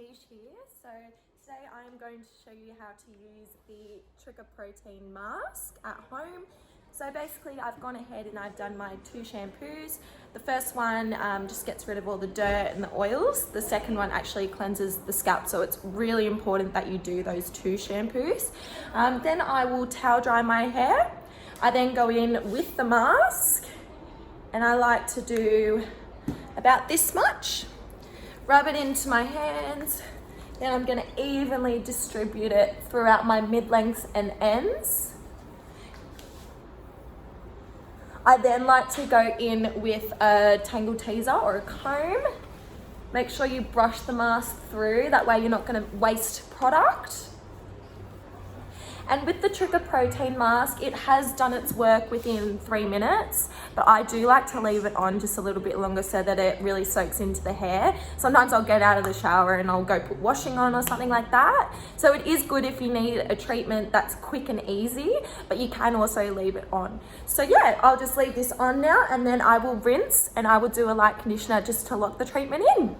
Teneesha here. So today I am going to show you how to use the Tricoprotein Masque at home. So basically I've gone ahead and I've done my 2 shampoos. The first one just gets rid of all the dirt and the oils. The second one actually cleanses the scalp, so it's really important that you do those 2 shampoos. Then I will towel dry my hair. I then go in with the mask and I like to do about this much. Rub it into my hands. Then I'm going to evenly distribute it throughout my mid-lengths and ends. I then like to go in with a tangle teaser or a comb. Make sure you brush the mask through, that way you're not going to waste product. And with the Tricoprotein Masque, it has done its work within 3 minutes, but I do like to leave it on just a little bit longer so that it really soaks into the hair. Sometimes I'll get out of the shower and I'll go put washing on or something like that. So it is good if you need a treatment that's quick and easy, but you can also leave it on. So yeah, I'll just leave this on now and then I will rinse and I will do a light conditioner just to lock the treatment in.